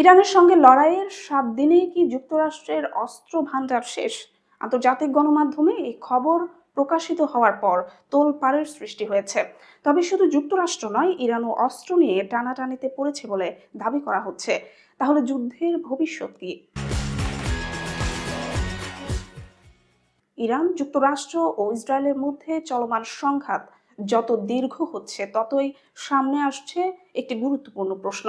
ইরানের সঙ্গে লড়াইয়ের 7 দিনেই কি যুক্তরাষ্ট্রের অস্ত্র ভান্ডার শেষ? আন্তর্জাতিক গণমাধ্যমে এই খবর প্রকাশিত হওয়ার পর তোলপাড়ের সৃষ্টি হয়েছে। তবে শুধু যুক্তরাষ্ট্র নয়, ইরানও অস্ত্র নিয়ে টানাটানিতে পড়েছে বলে দাবি করা হচ্ছে। তাহলে যুদ্ধের ভবিষ্যৎ কি? ইরান, যুক্তরাষ্ট্র ও ইসরায়েলের মধ্যে চলমান সংঘাত যত দীর্ঘ হচ্ছে, ততই সামনে আসছে একটি গুরুত্বপূর্ণ প্রশ্ন: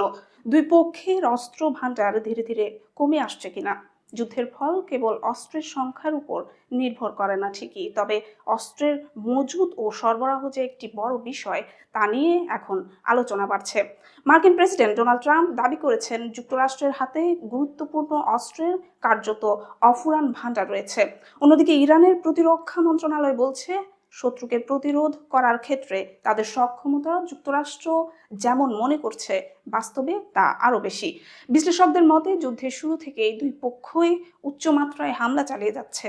দুই পক্ষের অস্ত্র ভান্ডার ধীরে ধীরে কমে আসছে কিনা। যুদ্ধের ফল কেবল অস্ত্রের সংখ্যার উপর নির্ভর করে না ঠিকই, তবে অস্ত্রের মজুদ ও সরবরাহ যে একটি বড় বিষয়, তা নিয়ে এখন আলোচনা বাড়ছে। মার্কিন প্রেসিডেন্ট ডোনাল্ড ট্রাম্প দাবি করেছেন, যুক্তরাষ্ট্রের হাতে গুরুত্বপূর্ণ অস্ত্রের কার্যত অফুরান ভান্ডার রয়েছে। অন্যদিকে ইরানের প্রতিরক্ষা মন্ত্রণালয় বলছে, শত্রুকে প্রতিরোধ করার ক্ষেত্রে তাদের সক্ষমতা যুক্তরাষ্ট্র যেমন মনে করছে, বাস্তবে তা আরও বেশি। বিশ্লেষকদের মতে, যুদ্ধের শুরু থেকেই দুই পক্ষই উচ্চমাত্রায় হামলা চালিয়ে যাচ্ছে।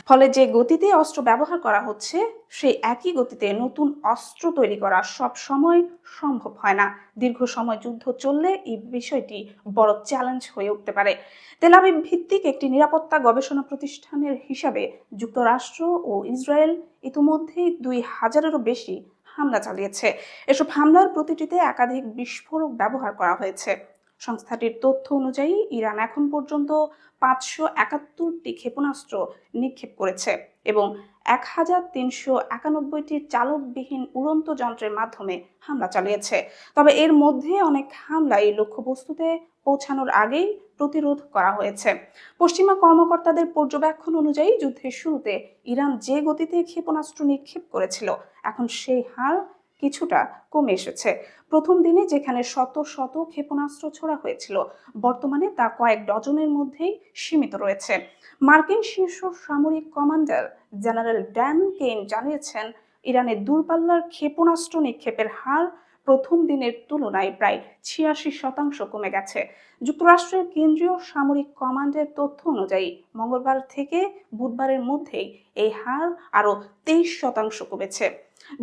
ফলে যে গতিতে অস্ত্র ব্যবহার করা হচ্ছে, সেই একই গতিতে নতুন অস্ত্র তৈরি করা সব সময় সম্ভব হয় না। দীর্ঘ সময় যুদ্ধ চললে এই বিষয়টি বড় চ্যালেঞ্জ হয়ে উঠতে পারে। তেল আবিব ভিত্তিক একটি নিরাপত্তা গবেষণা প্রতিষ্ঠানের হিসাবে, যুক্তরাষ্ট্র ও ইসরায়েল ইতিমধ্যেই 2000-এরও বেশি হামলা চালিয়েছে। এসব হামলার প্রতিটিতে একাধিক বিস্ফোরক ব্যবহার করা হয়েছে। সংস্থাটির তথ্য অনুযায়ী, ইরান এখন পর্যন্ত 571টি ক্ষেপণাস্ত্র নিক্ষেপ করেছে এবং 1391টি চালকবিহীন উড়ন্ত যন্ত্রের মাধ্যমে হামলা চালিয়েছে। তবে এর মধ্যে অনেক হামলাই লক্ষ্যবস্তুতে পৌঁছানোর আগেই প্রতিরোধ করা হয়েছে। পশ্চিমা কর্মকর্তাদের পর্যবেক্ষণ অনুযায়ী, যুদ্ধের শুরুতে ইরান যে গতিতে ক্ষেপণাস্ত্র নিক্ষেপ করেছিল, এখন সেই হার কিছুটা কমে এসেছে। প্রথম দিনে যেখানে শত শত ক্ষেপণাস্ত্র ছোড়া হয়েছিল, বর্তমানে তা কয়েক ডজনের মধ্যেই সীমিত রয়েছে। মার্কিন শীর্ষ সামরিক কমান্ডার জেনারেল ড্যান কেইন জানিয়েছেন, ইরানের দূরপাল্লার ক্ষেপণাস্ত্র নিক্ষেপের হার প্রথম দিনের তুলনায় প্রায় 86% কমে গেছে। যুক্তরাষ্ট্রের কেন্দ্রীয় সামরিক কমান্ডের তথ্য অনুযায়ী, মঙ্গলবার থেকে বুধবারের মধ্যেই এই হার আরও 23% কমেছে।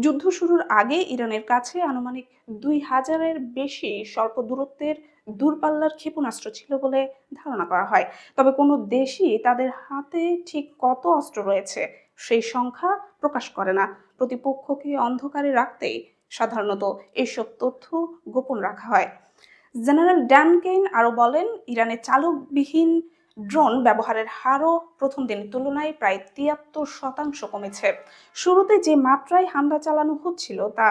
যুদ্ধ শুরুর আগে ইরানের কাছে আনুমানিক 2000-এর বেশি স্বল্প দূরত্বের দূরপাল্লার ক্ষেপণাস্ত্র ছিল বলে ধারণা করা হয়। তবে কোনো দেশই তাদের হাতে ঠিক কত অস্ত্র রয়েছে সেই সংখ্যা প্রকাশ করে না। প্রতিপক্ষকে অন্ধকারে রাখতেই সাধারণত এসব তথ্য গোপন রাখা হয়। জেনারেল ড্যান কেইন আরও বলেন, ইরানের চালকবিহীন ড্রোন ব্যবহারের হারও প্রথম দিনের তুলনায় প্রায় 73% কমেছে। শুরুতে যে মাত্রায় হামলা চালানো হচ্ছিল, তা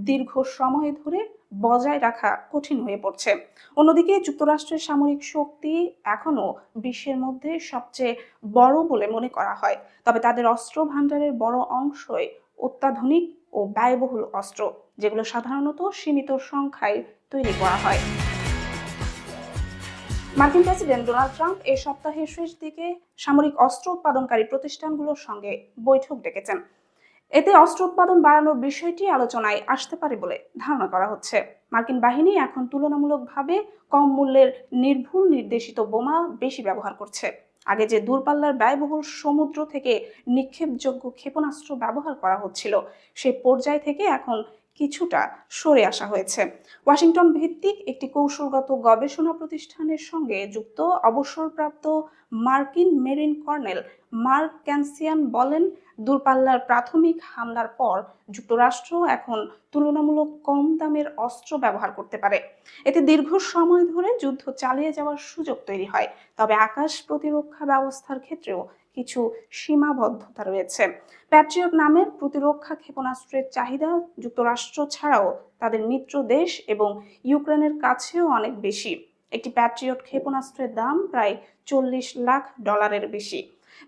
দীর্ঘ সময় ধরে বজায় রাখা কঠিন হয়ে পড়ছে। অন্যদিকে যুক্তরাষ্ট্রের সামরিক শক্তি এখনও বিশ্বের মধ্যে সবচেয়ে বড় বলে মনে করা হয়। তবে তাদের অস্ত্র ভান্ডারের বড় অংশই অত্যাধুনিক ও ব্যয়বহুল অস্ত্র, যেগুলো সাধারণত সীমিত সংখ্যায় তৈরি করা হয়। মার্কিন প্রেসিডেন্ট ডোনাল্ড ট্রাম্প এই সপ্তাহের শেষ দিকে সামরিক অস্ত্র উৎপাদনকারী প্রতিষ্ঠানগুলোর সঙ্গে বৈঠক ডেকেছেন। এতে অস্ত্র উৎপাদন বাড়ানোর বিষয়টি আলোচনায় আসতে পারে বলে ধারণা করা হচ্ছে। মার্কিন বাহিনী এখন তুলনামূলকভাবে কম মূল্যের নির্ভুল নির্দেশিত বোমা বেশি ব্যবহার করছে। আগে যে দূরপাল্লার ব্যয়বহুল সমুদ্র থেকে নিক্ষেপযোগ্য ক্ষেপণাস্ত্র ব্যবহার করা হচ্ছিল, সেই পর্যায় থেকে এখন কিছুটা সরে আসা হয়েছে। ওয়াশিংটন ভিত্তিক একটি কৌশলগত গবেষণা প্রতিষ্ঠানের সঙ্গে যুক্ত অবসরপ্রাপ্ত মার্কিন মেরিন কর্নেল মার্ক ক্যানসিয়ান বলেন, দূরপাল্লার প্রাথমিক হামলার পর যুক্তরাষ্ট্র এখন তুলনামূলক কম দামের অস্ত্র ব্যবহার করতে পারে। এতে দীর্ঘ সময় ধরে যুদ্ধ চালিয়ে যাওয়ার সুযোগ তৈরি হয়। তবে আকাশ প্রতিরক্ষা ব্যবস্থার ক্ষেত্রেও কিছু সীমাবদ্ধতা রয়েছে। প্যাট্রিয়ট নামের প্রতিরক্ষা ক্ষেপণাস্ত্রের চাহিদা যুক্তরাষ্ট্র ছাড়াও তাদের মিত্র দেশ এবং ইউক্রেনের কাছেও অনেক বেশি। একটি প্যাট্রিয়ট ক্ষেপণাস্ত্রের দাম প্রায় $40 লাখ বেশি।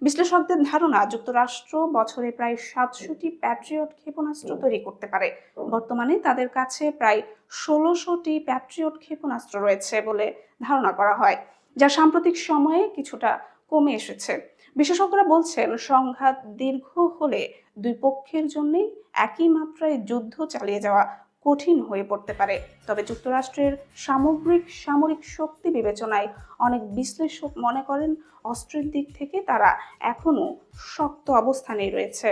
বিশ্লেষকদের ধারণা, যুক্তরাষ্ট্র বছরে প্রায় 700টি প্যাট্রিয়ট ক্ষেপণাস্ত্র তৈরি করতে পারে। বর্তমানে তাদের কাছে প্রায় 1600টি প্যাট্রিয়ট ক্ষেপণাস্ত্র রয়েছে বলে ধারণা করা হয়, যা সাম্প্রতিক সময়ে কিছুটা কমে এসেছে। বিশেষজ্ঞরা বলছেন, সংঘাত দীর্ঘ হলে দুই পক্ষের জন্যই একই মাত্রায় যুদ্ধ চালিয়ে যাওয়া কঠিন হয়ে পড়তে পারে। তবে যুক্তরাষ্ট্রের সামগ্রিক সামরিক শক্তি বিবেচনায় অনেক বিশ্লেষক মনে করেন, অস্ত্রের দিক থেকে তারা এখনও শক্ত অবস্থানেই রয়েছে।